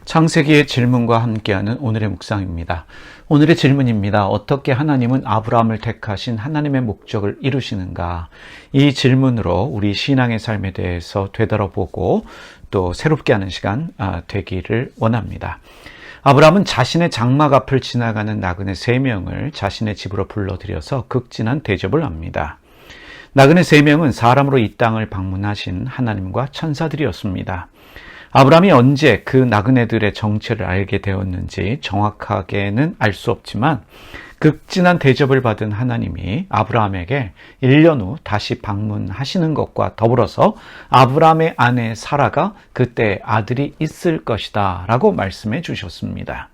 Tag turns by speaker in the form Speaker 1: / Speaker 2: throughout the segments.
Speaker 1: 창세기의 질문과 함께하는 오늘의 묵상입니다. 오늘의 질문입니다. 어떻게 하나님은 아브라함을 택하신 하나님의 목적을 이루시는가? 이 질문으로 우리 신앙의 삶에 대해서 되돌아보고 또 새롭게 하는 시간 되기를 원합니다. 아브라함은 자신의 장막 앞을 지나가는 나그네 3명을 자신의 집으로 불러들여서 극진한 대접을 합니다. 나그네 3명은 사람으로 이 땅을 방문하신 하나님과 천사들이었습니다. 아브라함이 언제 그 나그네들의 정체를 알게 되었는지 정확하게는 알 수 없지만 극진한 대접을 받은 하나님이 아브라함에게 1년 후 다시 방문하시는 것과 더불어서 아브라함의 아내 사라가 그때 아들이 있을 것이다 라고 말씀해 주셨습니다.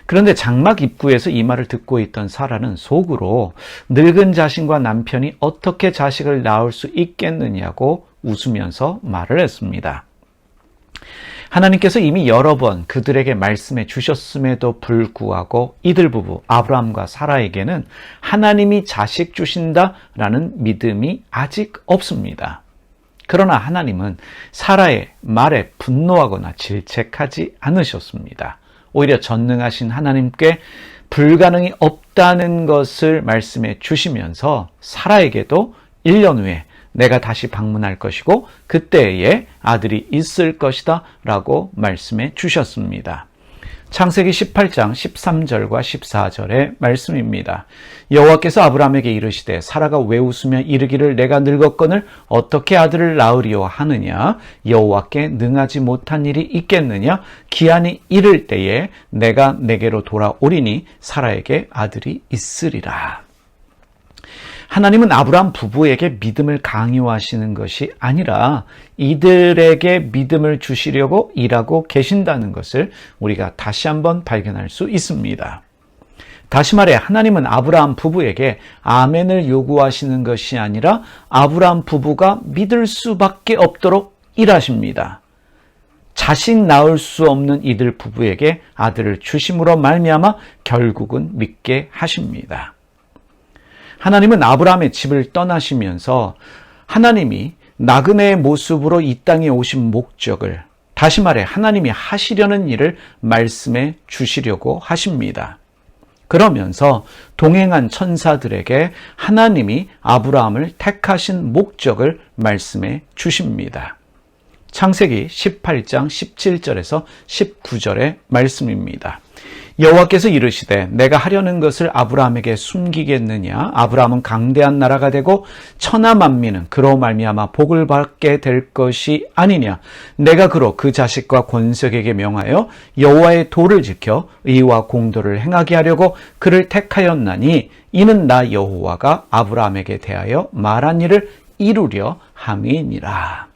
Speaker 1: 그런데 장막 입구에서 이 말을 듣고 있던 사라는 속으로 늙은 자신과 남편이 어떻게 자식을 낳을 수 있겠느냐고 웃으면서 말을 했습니다. 하나님께서 이미 여러 번 그들에게 말씀해 주셨음에도 불구하고 이들 부부 아브라함과 사라에게는 하나님이 자식 주신다라는 믿음이 아직 없습니다. 그러나 하나님은 사라의 말에 분노하거나 질책하지 않으셨습니다. 오히려 전능하신 하나님께 불가능이 없다는 것을 말씀해 주시면서 사라에게도 1년 후에 내가 다시 방문할 것이고 그때에 아들이 있을 것이다 라고 말씀해 주셨습니다. 창세기 18장 13절과 14절의 말씀입니다. 여호와께서 아브라함에게 이르시되 사라가 왜 웃으며 이르기를 내가 늙었거늘 어떻게 아들을 낳으리요 하느냐 여호와께 능하지 못한 일이 있겠느냐 기한이 이를 때에 내가 내게로 돌아오리니 사라에게 아들이 있으리라. 하나님은 아브라함 부부에게 믿음을 강요하시는 것이 아니라 이들에게 믿음을 주시려고 일하고 계신다는 것을 우리가 다시 한번 발견할 수 있습니다. 다시 말해 하나님은 아브라함 부부에게 아멘을 요구하시는 것이 아니라 아브라함 부부가 믿을 수밖에 없도록 일하십니다. 자식 낳을 수 없는 이들 부부에게 아들을 주심으로 말미암아 결국은 믿게 하십니다. 하나님은 아브라함의 집을 떠나시면서 하나님이 나그네의 모습으로 이 땅에 오신 목적을 다시 말해 하나님이 하시려는 일을 말씀해 주시려고 하십니다. 그러면서 동행한 천사들에게 하나님이 아브라함을 택하신 목적을 말씀해 주십니다. 창세기 18장 17절에서 19절의 말씀입니다. 여호와께서 이르시되 내가 하려는 것을 아브라함에게 숨기겠느냐 아브라함은 강대한 나라가 되고 천하 만민은 그로 말미암아 복을 받게 될 것이 아니냐 내가 그로 그 자식과 권색에게 명하여 여호와의 도를 지켜 의와 공도를 행하게 하려고 그를 택하였나니 이는 나 여호와가 아브라함에게 대하여 말한 일을 이루려 함이니라.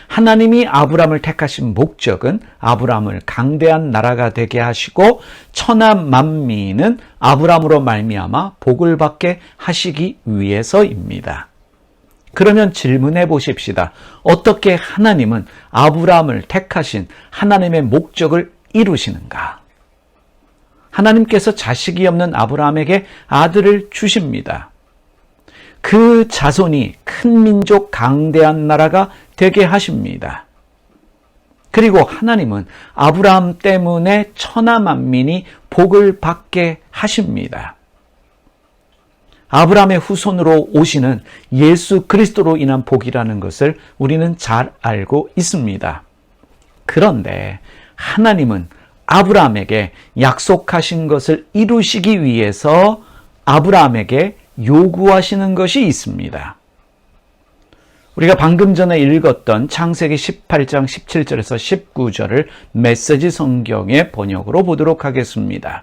Speaker 1: 하나님이 아브라함을 택하신 목적은 아브라함을 강대한 나라가 되게 하시고 천하 만민은 아브라함으로 말미암아 복을 받게 하시기 위해서입니다. 그러면 질문해 보십시다. 어떻게 하나님은 아브라함을 택하신 하나님의 목적을 이루시는가? 하나님께서 자식이 없는 아브라함에게 아들을 주십니다. 그 자손이 큰 민족 강대한 나라가 되게 하십니다. 그리고 하나님은 아브라함 때문에 천하 만민이 복을 받게 하십니다. 아브라함의 후손으로 오시는 예수 그리스도로 인한 복이라는 것을 우리는 잘 알고 있습니다. 그런데 하나님은 아브라함에게 약속하신 것을 이루시기 위해서 아브라함에게 요구하시는 것이 있습니다. 우리가 방금 전에 읽었던 창세기 18장 17절에서 19절을 메시지 성경의 번역으로 보도록 하겠습니다.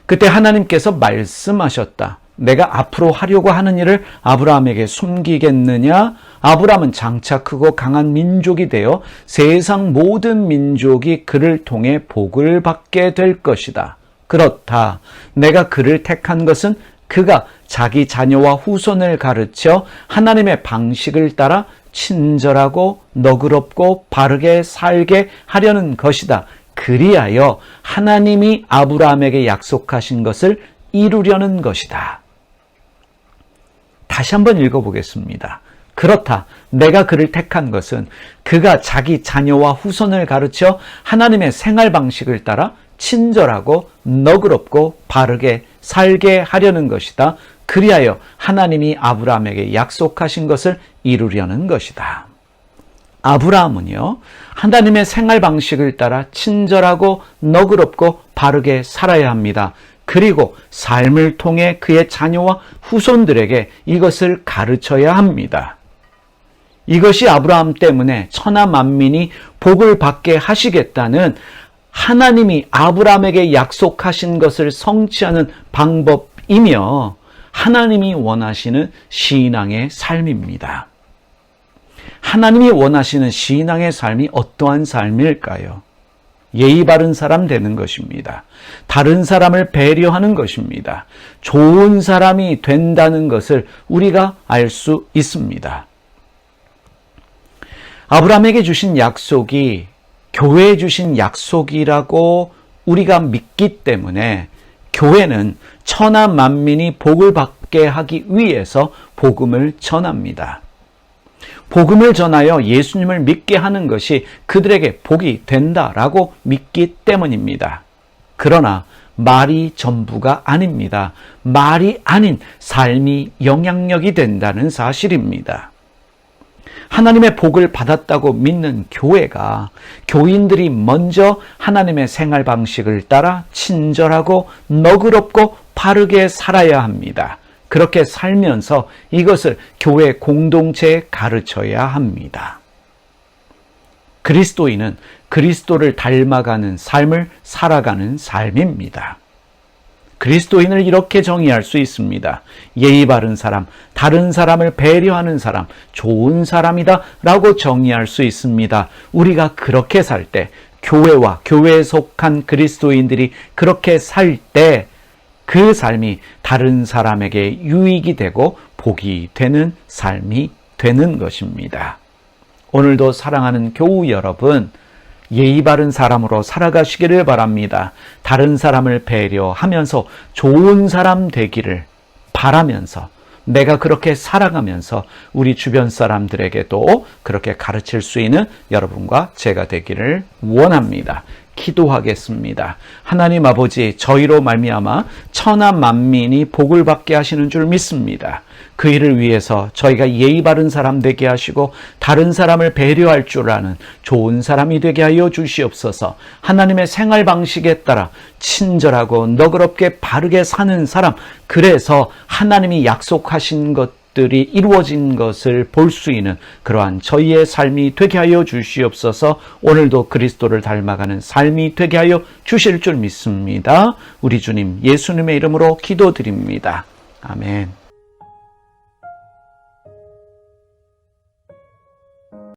Speaker 1: 그때 하나님께서 말씀하셨다. 내가 앞으로 하려고 하는 일을 아브라함에게 숨기겠느냐? 아브라함은 장차 크고 강한 민족이 되어 세상 모든 민족이 그를 통해 복을 받게 될 것이다. 그렇다. 내가 그를 택한 것은 그가 자기 자녀와 후손을 가르쳐 하나님의 방식을 따라 친절하고 너그럽고 바르게 살게 하려는 것이다. 그리하여 하나님이 아브라함에게 약속하신 것을 이루려는 것이다. 다시 한번 읽어보겠습니다. 그렇다. 내가 그를 택한 것은 그가 자기 자녀와 후손을 가르쳐 하나님의 생활 방식을 따라 친절하고 너그럽고 바르게 살게 하려는 것이다. 그리하여 하나님이 아브라함에게 약속하신 것을 이루려는 것이다. 아브라함은요, 하나님의 생활 방식을 따라 친절하고 너그럽고 바르게 살아야 합니다. 그리고 삶을 통해 그의 자녀와 후손들에게 이것을 가르쳐야 합니다. 이것이 아브라함 때문에 천하 만민이 복을 받게 하시겠다는 하나님이 아브라함에게 약속하신 것을 성취하는 방법이며 하나님이 원하시는 신앙의 삶입니다. 하나님이 원하시는 신앙의 삶이 어떠한 삶일까요? 예의 바른 사람 되는 것입니다. 다른 사람을 배려하는 것입니다. 좋은 사람이 된다는 것을 우리가 알 수 있습니다. 아브라함에게 주신 약속이 교회에 주신 약속이라고 우리가 믿기 때문에 교회는 천하 만민이 복을 받게 하기 위해서 복음을 전합니다. 복음을 전하여 예수님을 믿게 하는 것이 그들에게 복이 된다라고 믿기 때문입니다. 그러나 말이 전부가 아닙니다. 말이 아닌 삶이 영향력이 된다는 사실입니다. 하나님의 복을 받았다고 믿는 교회가 교인들이 먼저 하나님의 생활 방식을 따라 친절하고 너그럽고 바르게 살아야 합니다. 그렇게 살면서 이것을 교회 공동체에 가르쳐야 합니다. 그리스도인은 그리스도를 닮아가는 삶을 살아가는 삶입니다. 그리스도인을 이렇게 정의할 수 있습니다. 예의 바른 사람, 다른 사람을 배려하는 사람, 좋은 사람이다 라고 정의할 수 있습니다. 우리가 그렇게 살 때, 교회와 교회에 속한 그리스도인들이 그렇게 살 때 그 삶이 다른 사람에게 유익이 되고 복이 되는 삶이 되는 것입니다. 오늘도 사랑하는 교우 여러분, 예의 바른 사람으로 살아가시기를 바랍니다. 다른 사람을 배려하면서 좋은 사람 되기를 바라면서 내가 그렇게 살아가면서 우리 주변 사람들에게도 그렇게 가르칠 수 있는 여러분과 제가 되기를 원합니다. 기도하겠습니다. 하나님 아버지, 저희로 말미암아 천하 만민이 복을 받게 하시는 줄 믿습니다. 그 일을 위해서 저희가 예의 바른 사람 되게 하시고 다른 사람을 배려할 줄 아는 좋은 사람이 되게 하여 주시옵소서. 하나님의 생활 방식에 따라 친절하고 너그럽게 바르게 사는 사람, 그래서 하나님이 약속하신 것들이 이루어진 것을 볼 수 있는 그러한 저희의 삶이 되게 하여 주시옵소서. 오늘도 그리스도를 닮아가는 삶이 되게 하여 주실 줄 믿습니다. 우리 주님 예수님의 이름으로 기도드립니다. 아멘.